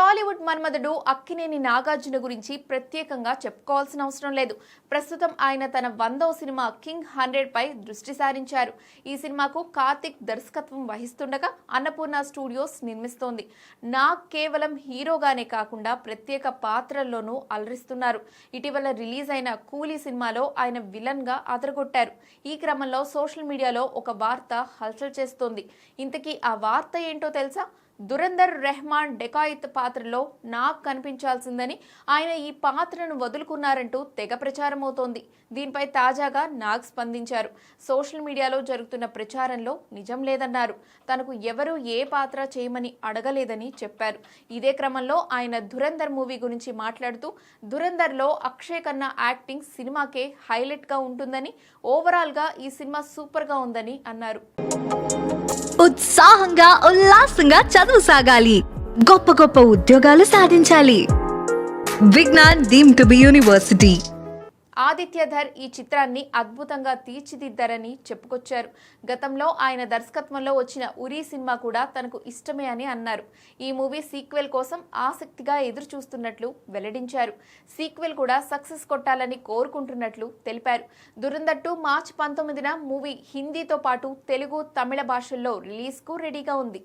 టాలీవుడ్ మన్మధుడు అక్కినేని నాగార్జున గురించి ప్రత్యేకంగా చెప్పుకోవాల్సిన అవసరం లేదు. ప్రస్తుతం ఆయన తన 100వ సినిమా కింగ్ 100 పై దృష్టి సారించారు. ఈ సినిమాకు కార్తిక్ దర్శకత్వం వహిస్తుండగా అన్నపూర్ణ స్టూడియోస్ నిర్మిస్తోంది. నాగ్ కేవలం హీరోగానే కాకుండా ప్రత్యేక పాత్రల్లోనూ అలరిస్తున్నారు. ఇటీవల రిలీజ్ అయిన కూలీ సినిమాలో ఆయన విలన్ గా అదరగొట్టారు. ఈ క్రమంలో సోషల్ మీడియాలో ఒక వార్త హల్చల్ చేస్తోంది. ఇంతకీ ఆ వార్త ఏంటో తెలుసా? దురంధర్ రెహమాన్ డెకాయిత్ పాత్రలో నాగ్ కనిపించాల్సిందని, ఆయన ఈ పాత్రను వదులుకున్నారంటూ తెగ ప్రచారమవుతోంది. దీనిపై తాజాగా నాగ్ స్పందించారు. సోషల్ మీడియాలో జరుగుతున్న ప్రచారంలో నిజం లేదన్నారు. తనకు ఎవరూ ఏ పాత్ర చేయమని అడగలేదని చెప్పారు. ఇదే క్రమంలో ఆయన దురంధర్ మూవీ గురించి మాట్లాడుతూ, దురంధర్లో అక్షయ్ ఖన్నా యాక్టింగ్ సినిమాకే హైలైట్ గా ఉంటుందని, ఓవరాల్ గా ఈ సినిమా సూపర్ గా ఉందని అన్నారు. ఉత్సాహంగా ఉల్లాసంగా చదువు సాగాలి, గొప్ప గొప్ప ఉద్యోగాలు సాధించాలి. Vignan deemed to be university. Aditya Dhar ఈ చిత్రాన్ని అద్భుతంగా తీర్చిదిద్దారని చెప్పుకొచ్చారు. గతంలో ఆయన దర్శకత్వంలో వచ్చిన ఉరి సినిమా కూడా తనకు ఇష్టమే అని అన్నారు. ఈ మూవీ సీక్వెల్ కోసం ఆసక్తిగా ఎదురు చూస్తున్నట్లు వెల్లడించారు. సీక్వెల్ కూడా సక్సెస్ కొట్టాలని కోరుకుంటున్నట్లు తెలిపారు. దురంధర్ 2 మార్చి 19న మూవీ హిందీతో పాటు తెలుగు, తమిళ భాషల్లో రిలీజ్ కు రెడీగా ఉంది.